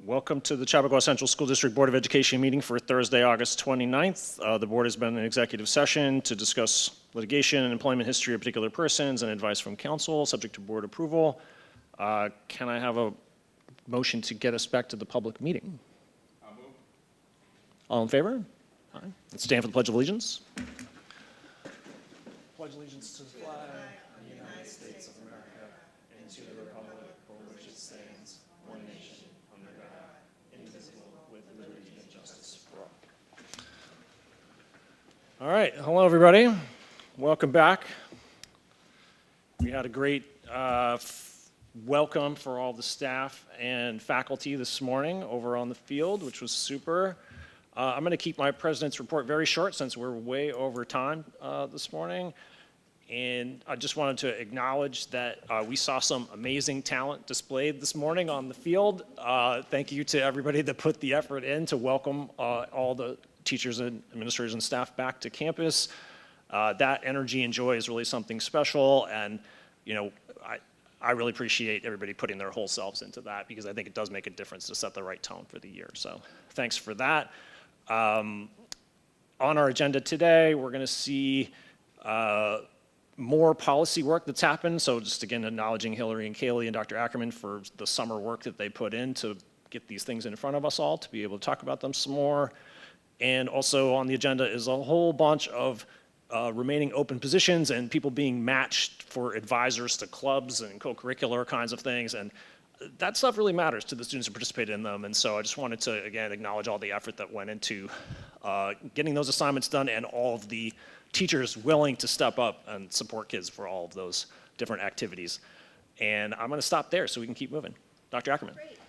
Welcome to the Chappaqua Central School District Board of Education meeting for Thursday, August 29th. The board has been in executive session to discuss litigation and employment history of particular persons and advice from counsel, subject to board approval. Can I have a motion to get us back to the public meeting? I'll move. All in favor? Aye. Let's stand for the Pledge of Allegiance. Pledge allegiance to the flag of the United States of America and to the republic for which it stands, one nation, under God, indivisible, with liberty and justice for all. All right, hello everybody. Welcome back. We had a great welcome for all the staff and faculty this morning over on the field, which was super. I'm going to keep my president's report very short since we're way over time this morning. And I just wanted to acknowledge that we saw some amazing talent displayed this morning on the field. Thank you to everybody that put the effort in to welcome all the teachers and administrators and staff back to campus. That energy and joy is really something special. And, you know, I really appreciate everybody putting their whole selves into that because I think it does make a difference to set the right tone for the year. So thanks for that. On our agenda today, we're going to see more policy work that's happened. So just again, acknowledging Hillary and Kaylee and Dr. Ackerman for the summer work that they put in to get these things in front of us all, to be able to talk about them some more. And also on the agenda is a whole bunch of remaining open positions and people being matched for advisors to clubs and co-curricular kinds of things. And that stuff really matters to the students who participated in them. And so I just wanted to, again, acknowledge all the effort that went into getting those assignments done and all of the teachers willing to step up and support kids for all of those different activities. And I'm going to stop there so we can keep moving. Dr. Ackerman. Great.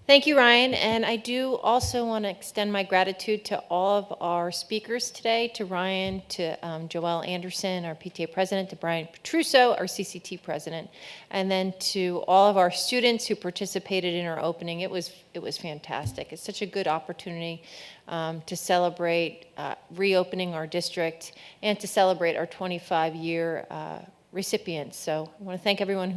Thank you, Ryan. And I do also want to extend my gratitude to all of our speakers today, to Ryan, to Joelle Anderson, our PTA president, to Brian Petruso, our CCT president, and then to all of our students who participated in our opening. It was fantastic. It's such a good opportunity to celebrate reopening our district and to celebrate our 25-year recipients. So I want to thank everyone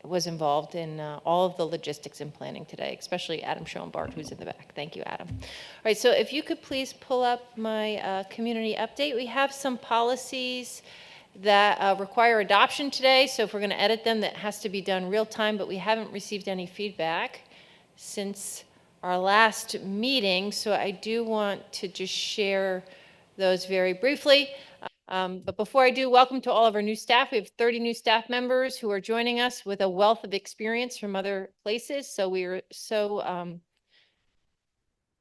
was involved in all of the logistics and planning today, especially Adam Schoenbart, who's in the back. Thank you, Adam. All right, so if you could please pull up my community update. We have some policies that require adoption today, so if we're going to edit them, that has to be done real time, but we haven't received any feedback since our last meeting, so I do want to just share those very briefly. But before I do, welcome to all of our new staff. We have 30 new staff members who are joining us with a wealth of experience from other places. So we are so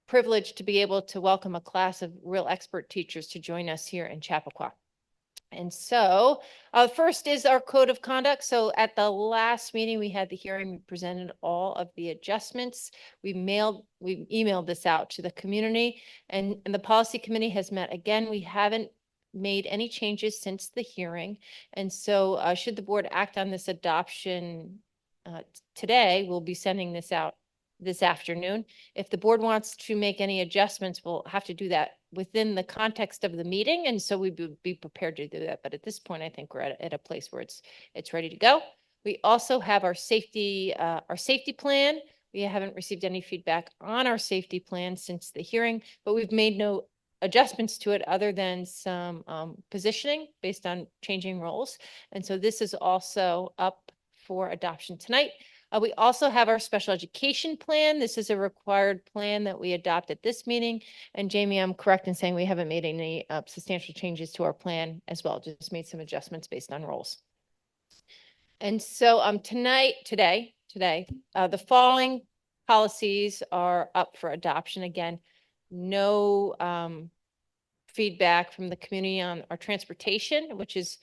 privileged to be able to welcome a class of real expert teachers to join us here in Chappaqua. And so first is our code of conduct. So at the last meeting, we had the hearing, we presented all of the adjustments. We emailed this out to the community, and the policy committee has met again. We haven't made any changes since the hearing. And so should the board act on this adoption today, we'll be sending this out this afternoon. If the board wants to make any adjustments, we'll have to do that within the context of the meeting. And so we would be prepared to do that. But at this point, I think we're at a place where it's ready to go. We also have our safety plan. We haven't received any feedback on our safety plan since the hearing, but we've made no adjustments to it other than some positioning based on changing roles. And so this is also up for adoption tonight. We also have our special education plan. This is a required plan that we adopt at this meeting. And Jamie, I'm correct in saying we haven't made any substantial changes to our plan as well, just made some adjustments based on roles. And so today, the following policies are up for adoption. Again, no feedback from the community on our transportation, which is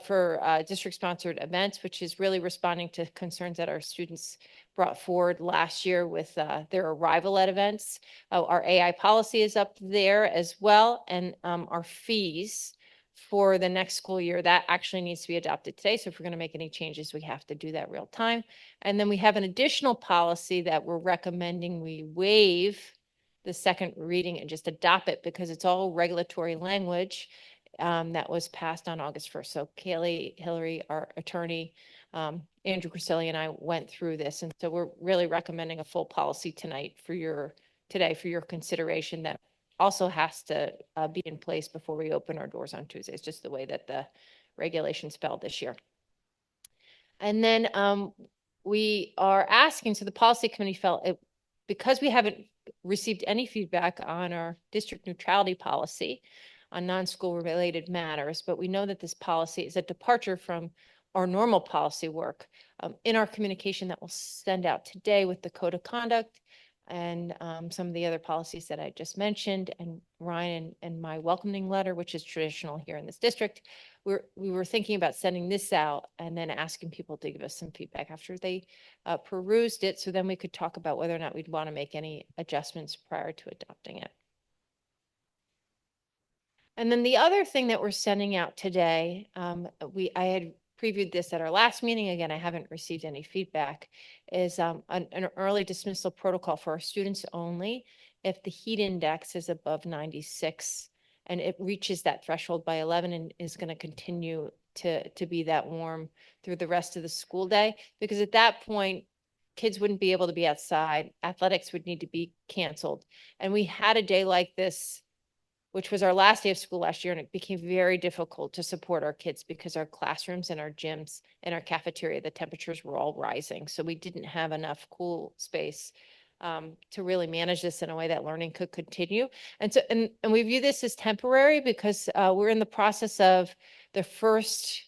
for district-sponsored events, which is really responding to concerns that our students brought forward last year with their arrival at events. Our AI policy is up there as well, and our fees for the next school year, that actually needs to be adopted today. So if we're going to make any changes, we have to do that real time. And then we have an additional policy that we're recommending we waive the second reading and just adopt it because it's all regulatory language that was passed on August 1st. So Kaylee, Hillary, our attorney, Andrew Criselli and I went through this. And so we're really recommending a full policy tonight today for your consideration that also has to be in place before we open our doors on Tuesdays, just the way that the regulations spelled this year. And then we are asking, so the policy committee felt because we haven't received any feedback on our district neutrality policy on non-school related matters, but we know that this policy is a departure from our normal policy work. In our communication that we'll send out today with the code of conduct and some of the other policies that I just mentioned, and Ryan and my welcoming letter, which is traditional here in this district, we were thinking about sending this out and then asking people to give us some feedback after they perused it, so then we could talk about whether or not we'd want to make any adjustments prior to adopting it. And then the other thing that we're sending out today, I had previewed this at our last meeting. Again, I haven't received any feedback, is an early dismissal protocol for our students only if the heat index is above 96 and it reaches that threshold by 11 and is going to continue to be that warm through the rest of the school day. Because at that point, kids wouldn't be able to be outside. Athletics would need to be canceled. And we had a day like this, which was our last day of school last year, and it became very difficult to support our kids because our classrooms and our gyms and our cafeteria, the temperatures were all rising. So we didn't have enough cool space to really manage this in a way that learning could continue. And so, and we view this as temporary because we're in the process of the first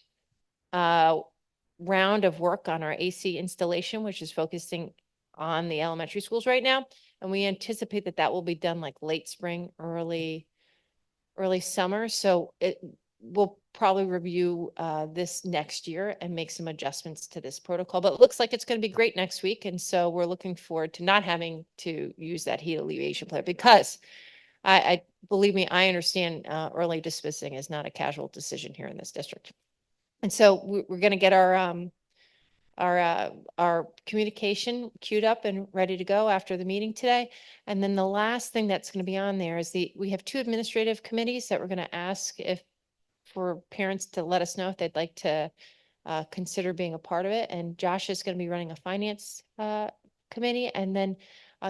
round of work on our AC installation, which is focusing on the elementary schools right now. And we anticipate that that will be done like late spring, early summer. So we'll probably review this next year and make some adjustments to this protocol, but it looks like it's going to be great next week. And so we're looking forward to not having to use that heat alleviation plan, because I believe me, I understand early dismissing is not a casual decision here in this district. And so we're going to get our communication queued up and ready to go after the meeting today. And then the last thing that's going to be on there is we have 2 administrative committees that we're going to ask for parents to let us know if they'd like to consider being a part of it. And Josh is going to be running a finance committee, and then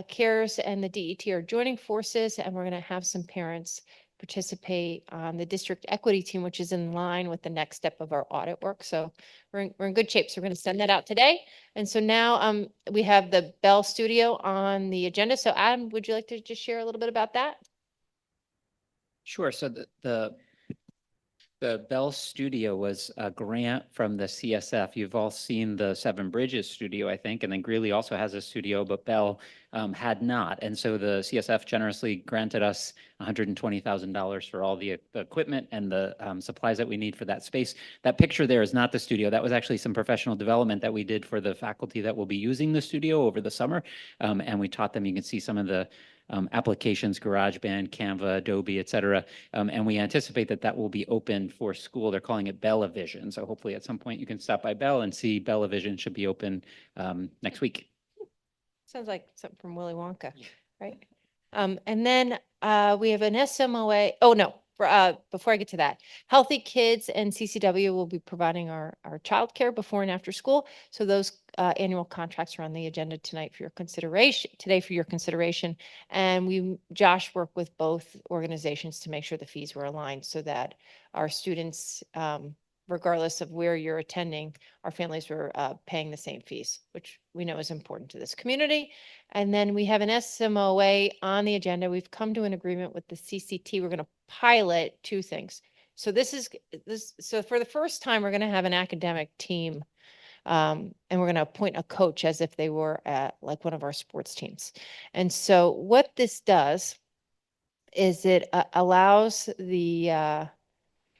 CARES and the DET are joining forces, and we're going to have some parents participate on the district equity team, which is in line with the next step of our audit work. So we're in good shape. So we're going to send that out today. And so now we have the Bell Studio on the agenda. So Adam, would you like to just share a little bit about that? Sure. So the Bell Studio was a grant from the CSF. You've all seen the Seven Bridges studio, I think, and then Greeley also has a studio, but Bell had not. And so the CSF generously granted us $120,000 for all the equipment and the supplies that we need for that space. That picture there is not the studio. That was actually some professional development that we did for the faculty that will be using the studio over the summer. And we taught them, you can see some of the applications, GarageBand, Canva, Adobe, et cetera. And we anticipate that will be open for school. They're calling it Bellavision. So hopefully at some point you can stop by Bell and see Bellavision should be open next week. Sounds like something from Willy Wonka, right? And then we have an SMOA. Oh, no. Before I get to that, Healthy Kids and CCW will be providing our childcare before and after school. So those annual contracts are on the agenda tonight for your consideration, And Josh worked with both organizations to make sure the fees were aligned so that our students, regardless of where you're attending, our families were paying the same fees, which we know is important to this community. And then we have an SMOA on the agenda. We've come to an agreement with the CCT. We're going to pilot 2 things. So so for the first time, we're going to have an academic team, and we're going to appoint a coach as if they were at like one of our sports teams. And so what this does is it allows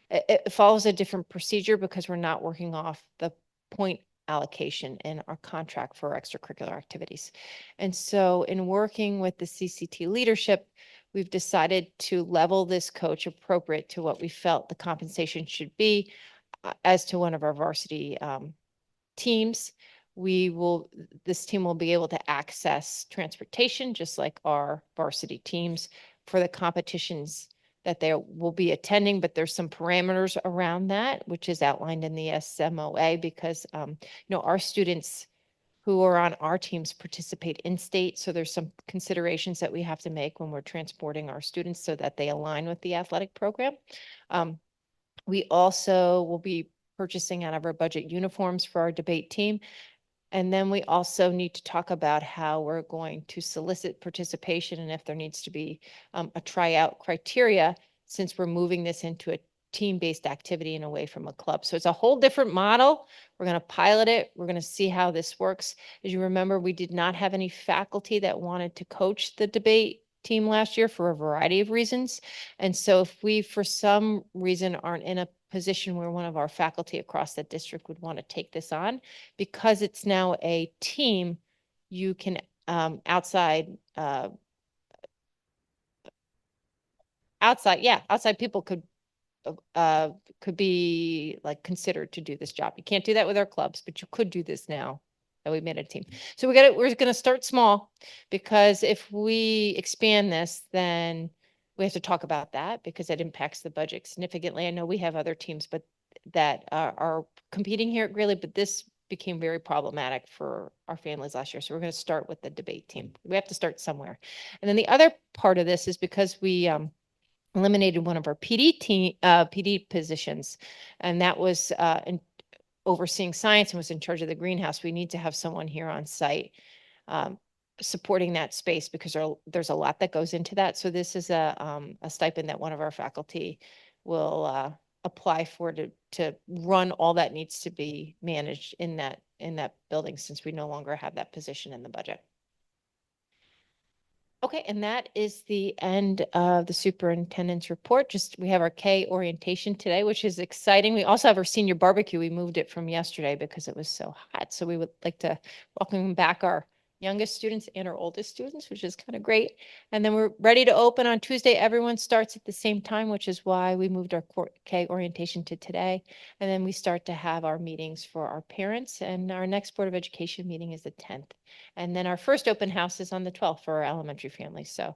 it follows a different procedure because we're not working off the point allocation in our contract for extracurricular activities. And so in working with the CCT leadership, we've decided to level this coach appropriate to what we felt the compensation should be as to one of our varsity teams. This team will be able to access transportation just like our varsity teams for the competitions that they will be attending, but there's some parameters around that, which is outlined in the SMOA because, our students who are on our teams participate in state. So there's some considerations that we have to make when we're transporting our students so that they align with the athletic program. We also will be purchasing out of our budget uniforms for our debate team. And then we also need to talk about how we're going to solicit participation and if there needs to be a tryout criteria, since we're moving this into a team-based activity and away from a club. So it's a whole different model. We're going to pilot it. We're going to see how this works. As you remember, we did not have any faculty that wanted to coach the debate team last year for a variety of reasons. And so if we, for some reason, aren't in a position where one of our faculty across the district would want to take this on, because it's now a team, you can outside people could be like considered to do this job. You can't do that with our clubs, but you could do this now that we made a team. So we're going to start small, because if we expand this, then we have to talk about that because it impacts the budget significantly. I know we have other teams, but that are competing here at Greeley, but this became very problematic for our families last year. So we're going to start with the debate team. We have to start somewhere. And then the other part of this is because we eliminated one of our PD positions, and that was overseeing science and was in charge of the greenhouse. We need to have someone here on site supporting that space because there's a lot that goes into that. So this is a stipend that one of our faculty will apply for to run all that needs to be managed in that building, since we no longer have that position in the budget. Okay, and that is the end of the superintendent's report. We have our K orientation today, which is exciting. We also have our senior barbecue. We moved it from yesterday because it was so hot. So we would like to welcome back our youngest students and our oldest students, which is kind of great. And then we're ready to open on Tuesday. Everyone starts at the same time, which is why we moved our K orientation to today. And then we start to have our meetings for our parents, and our next Board of Education meeting is the 10th. And then our first open house is on the 12th for our elementary families. So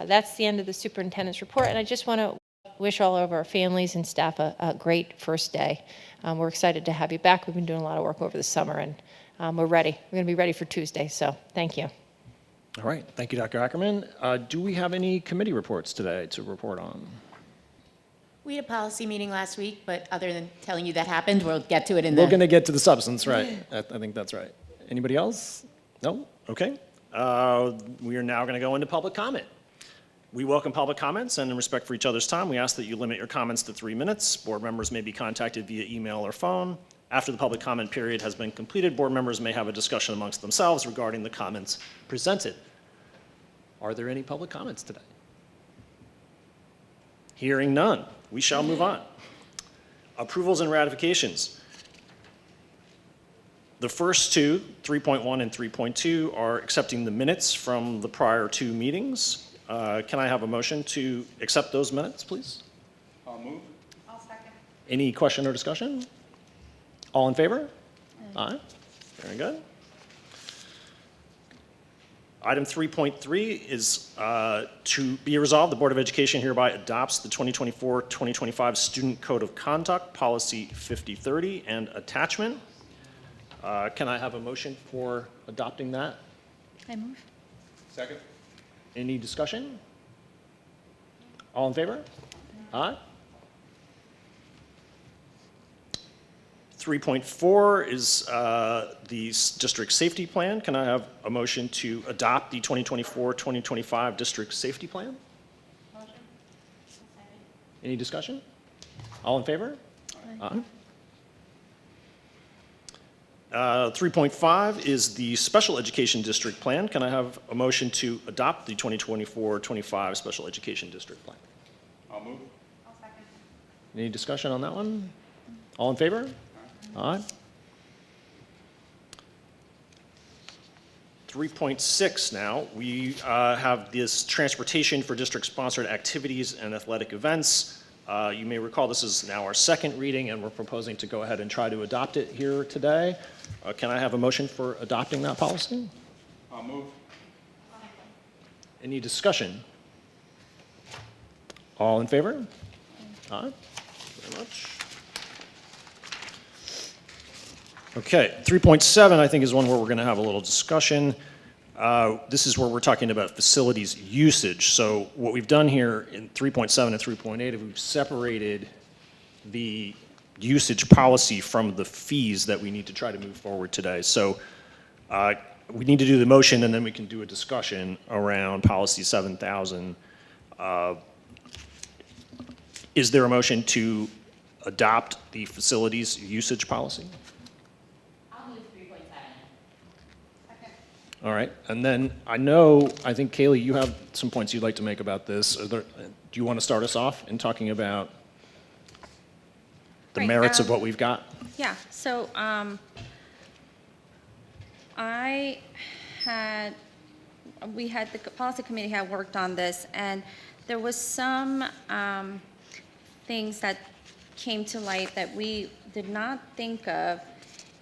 that's the end of the superintendent's report. And I just want to wish all of our families and staff a great first day. We're excited to have you back. We've been doing a lot of work over the summer, and we're ready. We're going to be ready for Tuesday. So thank you. All right. Thank you, Dr. Ackerman. Do we have any committee reports today to report on? We had a policy meeting last week, but other than telling you that happened, we'll get to it in We're going to get to the substance, right? I think that's right. Anybody else? No? Okay. We are now going to go into public comment. We welcome public comments, and in respect for each other's time, we ask that you limit your comments to 3 minutes. Board members may be contacted via email or phone. After the public comment period has been completed, board members may have a discussion amongst themselves regarding the comments presented. Are there any public comments today? Hearing none, we shall move on. Approvals and ratifications. The first two, 3.1 and 3.2, are accepting the minutes from the prior 2 meetings. Can I have a motion to accept those minutes, please? I'll move. I'll second. Any question or discussion? All in favor? Aye. Very good. Item 3.3 is to be resolved, the Board of Education hereby adopts the 2024-2025 Student Code of Conduct, Policy 5030, and attachment. Can I have a motion for adopting that? I move. Second. Any discussion? All in favor? Aye. 3.4 is the district safety plan. Can I have a motion to adopt the 2024-2025 district safety plan? Motion. Any discussion? All in favor? Aye. 3.5 is the special education district plan. Can I have a motion to adopt the 2024-25 special education district plan? I'll move. I'll second. Any discussion on that one? All in favor? Aye. 3.6 now, we have this transportation for district-sponsored activities and athletic events. You may recall this is now our second reading, and we're proposing to go ahead and try to adopt it here today. Can I have a motion for adopting that policy? I'll move. Any discussion? All in favor? Aye. Very much. Okay, 3.7, I think, is one where we're going to have a little discussion. This is where we're talking about facilities usage. So what we've done here in 3.7 and 3.8 is we've separated the usage policy from the fees that we need to try to move forward today. So we need to do the motion, and then we can do a discussion around policy 7,000. Is there a motion to adopt the facilities usage policy? I'll move 3.7. All right, and then I think Kaylee, you have some points you'd like to make about this. Do you want to start us off in talking about the Right, merits of what we've got? Yeah, so the policy committee had worked on this, and there was some things that came to light that we did not think of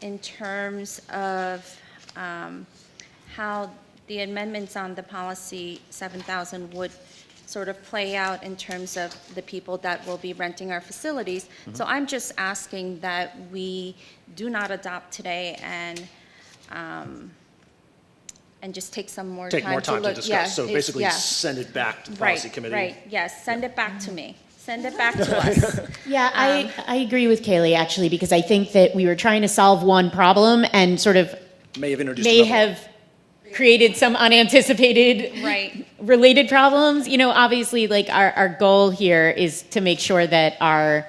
in terms of how the amendments on the policy 7,000 would sort of play out in terms of the people that will be renting our facilities. So I'm just asking that we do not adopt today and just take some more time Take more time to look. discuss, Yeah, so it's- basically yeah. send it back to the policy committee. Right, yes, send it back to me. Send it back to us. Yeah, I agree with Kaylee, actually, because I think that we were trying to solve one problem and sort of May have introduced may another one. have created some unanticipated Right. related problems. You know, obviously, like our goal here is to make sure that our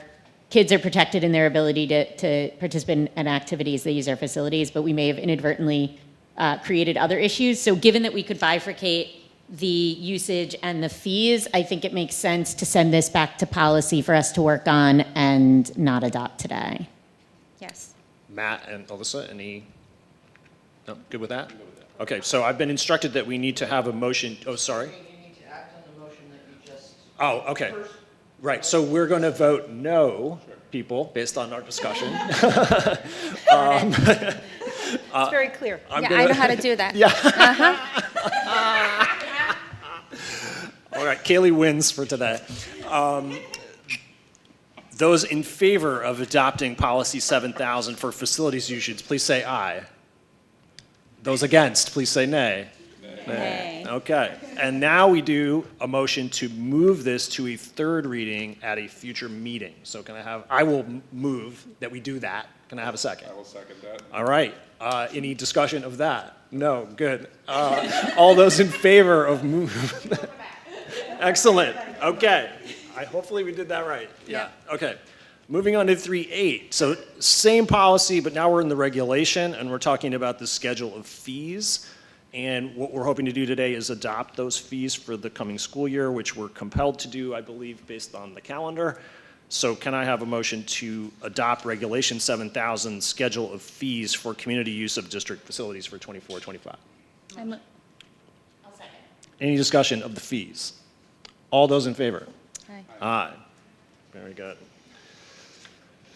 kids are protected in their ability to participate in activities. They use our facilities, but we may have inadvertently created other issues. So given that we could bifurcate the usage and the fees, I think it makes sense to send this back to policy for us to work on and not adopt today. Yes. Matt and Alyssa, no, good with that? Okay, so I've been instructed that we need to have a motion, oh, sorry? You need to act on the motion that you just. Oh, okay. Right, so we're going to vote no, people, based on our discussion. It's very clear. Yeah, I know how to do that. Yeah. All right, Kaylee wins for today. Those in favor of adopting policy 7,000 for facilities usage, please say aye. Those against, please say nay. Nay. Okay, and now we do a motion to move this to a third reading at a future meeting. So I will move that we do that. Can I have a second? I will second that. All right, any discussion of that? No, good. All those in favor of move? Excellent, okay. Hopefully we did that right. Yeah, okay. Moving on to 3.8. So same policy, but now we're in the regulation, and we're talking about the schedule of fees. And what we're hoping to do today is adopt those fees for the coming school year, which we're compelled to do, I believe, based on the calendar. So can I have a motion to adopt Regulation 7,000 schedule of fees for community use of district facilities for 24-25? I'm- I'll second. Any discussion of the fees? All those in favor? Aye. Aye. Very good.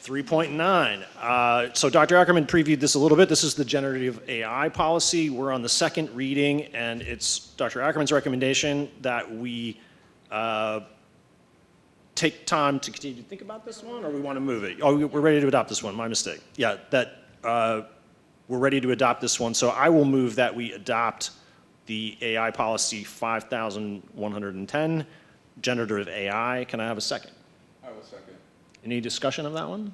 3.9. So Dr. Ackerman previewed this a little bit. This is the generative AI policy. We're on the second reading, and it's Dr. Ackerman's recommendation that we take time to continue to think about this one, or we want to move it? Oh, we're ready to adopt this one. My mistake. Yeah, we're ready to adopt this one. So I will move that we adopt the AI policy 5,110, generative AI. Can I have a second? I will second. Any discussion of that one?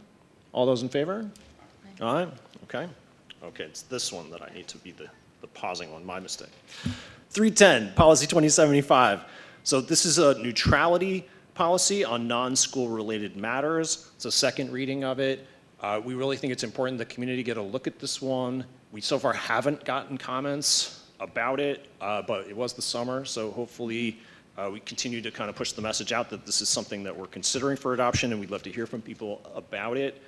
All those in favor? All right, okay. Okay, it's this one that I need to be the pausing one, my mistake. 310, policy 2075. So this is a neutrality policy on non-school related matters. It's a second reading of it. We really think it's important the community get a look at this one. We so far haven't gotten comments about it, but it was the summer, so hopefully we continue to kind of push the message out that this is something that we're considering for adoption, and we'd love to hear from people about it.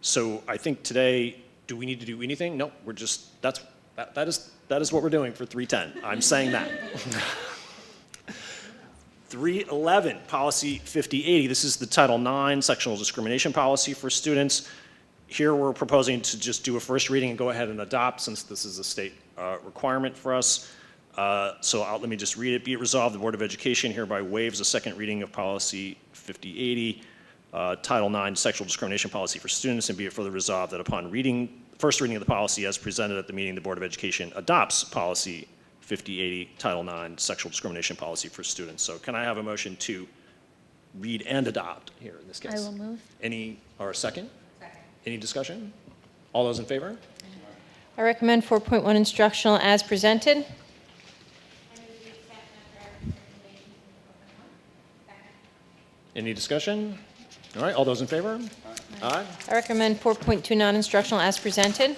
So I think today, do we need to do anything? No, we're just, that is what we're doing for 310. I'm saying that. 311, policy 5080. This is the Title IX sectional discrimination policy for students. Here we're proposing to just do a first reading and go ahead and adopt, since this is a state requirement for us. Let me just read it. Be it resolved, the Board of Education hereby waives a second reading of Policy 5080, Title IX, Sexual Discrimination Policy for Students, and be it further resolved that upon first reading of the policy as presented at the meeting, the Board of Education adopts Policy 5080, Title IX, Sexual Discrimination Policy for Students. So can I have a motion to read and adopt here in this case? I will move. Or a second? Second. Any discussion? All those in favor? I recommend 4.1 instructional as presented. Any discussion? All right, all those in favor? Aye. I recommend 4.2 non-instructional as presented.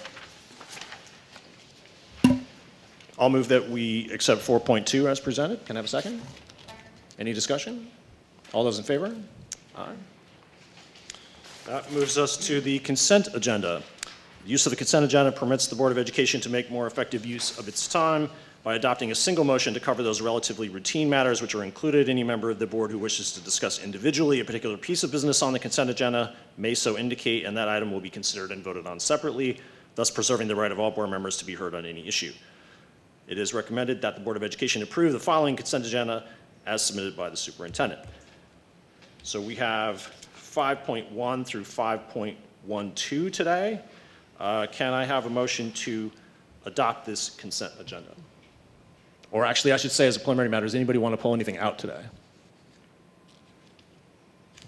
I'll move that we accept 4.2 as presented. Can I have a second? Any discussion? All those in favor? Aye. That moves us to the consent agenda. Use of the consent agenda permits the Board of Education to make more effective use of its time by adopting a single motion to cover those relatively routine matters which are included. Any member of the board who wishes to discuss individually a particular piece of business on the consent agenda may so indicate, and that item will be considered and voted on separately, thus preserving the right of all board members to be heard on any issue. It is recommended that the Board of Education approve the following consent agenda as submitted by the superintendent. So we have 5.1 through 5.12 today. Can I have a motion to adopt this consent agenda? Or actually, I should say as a preliminary matter, does anybody want to pull anything out today?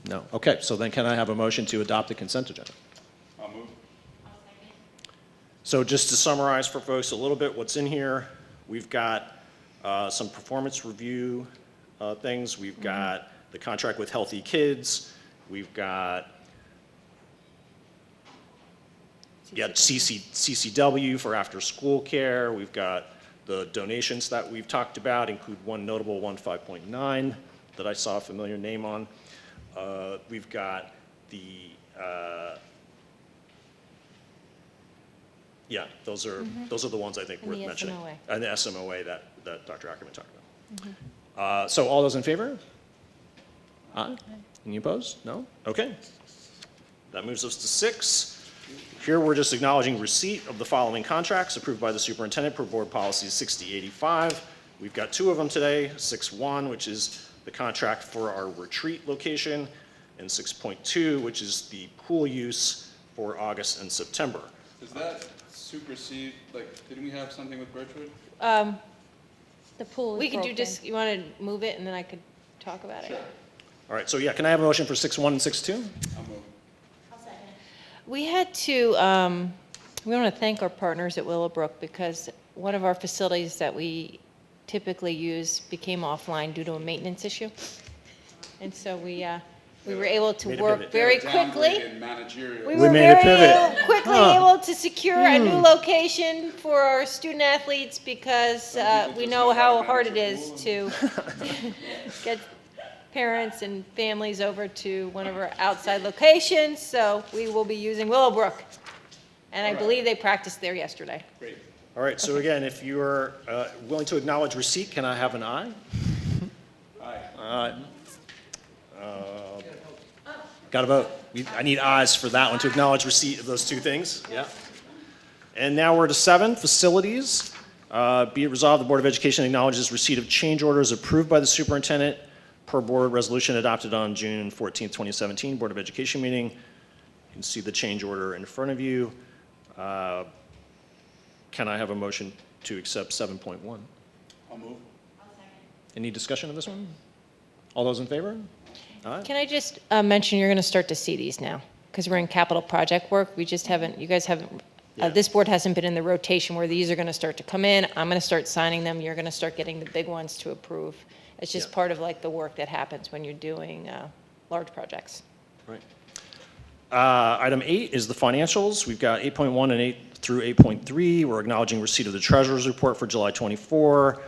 No. Okay, so then can I have a motion to adopt the consent agenda? I'll move. So just to summarize for folks a little bit what's in here, we've got some performance review things. We've got the contract with Healthy Kids. We've got CCW for after-school care. We've got the donations that we've talked about, include one notable one 5.9 that I saw a familiar name on. We've got the, those are the ones I think And worth the mentioning. SMOA. And the SMOA that Dr. Ackerman talked about. So all those in favor? Aye. Any opposed? No? Okay. That moves us to 6. Here, we're just acknowledging receipt of the following contracts approved by the superintendent per board policy 6085. We've got 2 of them today, 6.1, which is the contract for our retreat location, and 6.2, which is the pool use for August and September. Does that supersede, didn't we have something with Birchwood? The pool is We could do broken. just, you want to move it and then I could talk about it? All right, so yeah, can I have a motion for 6.1 and 6.2? I'll move. We had to, we want to thank our partners at Willowbrook because one of our facilities that we typically use became offline due to a maintenance issue. And so we were able to Made a work pivot. very Downgrade quickly. in managerial. We We were made a very pivot. quickly able to secure a new location for our student athletes because Some people we just know know how how to hard it manage is a to get parents and families over to one of our outside locations. So we will be using Willowbrook. And I believe they practiced there yesterday. Great. All right, so again, if you are willing to acknowledge receipt, can I have an aye? Aye. Got to vote. I need ayes for that one to acknowledge receipt of those 2 things. Yeah. And now we're to 7, facilities. Be it resolved, the Board of Education acknowledges receipt of change orders approved by the superintendent per board resolution adopted on June 14th, 2017, Board of Education meeting. You can see the change order in front of you. Can I have a motion to accept 7.1? I'll move. Any discussion of this one? All those in favor? Aye. Can I just mention, you're going to start to see these now because we're in capital project work. We just haven't, you guys haven't, Yeah. this board hasn't been in the rotation where these are going to start to come in. I'm going to start signing them. You're going to start getting the big ones to approve. It's just Yeah. part of like the work that happens when you're doing large projects. Right. Item 8 is the financials. We've got 8.1 and 8 through 8.3. We're acknowledging receipt of the treasurer's report for July 24,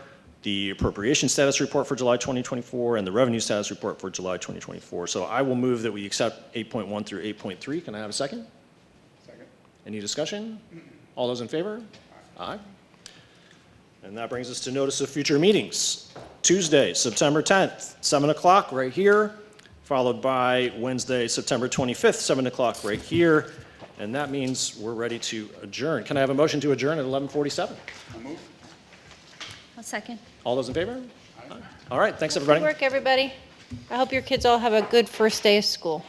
the appropriation status report for July 2024, and the revenue status report for July 2024. So I will move that we accept 8.1 through 8.3. Can I have a second? Second. Any discussion? All those in favor? Aye. And that brings us to notice of future meetings. Tuesday, September 10th, 7 o'clock right here, followed by Wednesday, September 25th, 7 o'clock right here. And that means we're ready to adjourn. Can I have a motion to adjourn at 11:47? I'll move. A second. All those in favor? All right, thanks, everybody. Good work, everybody. I hope your kids all have a good first day of school.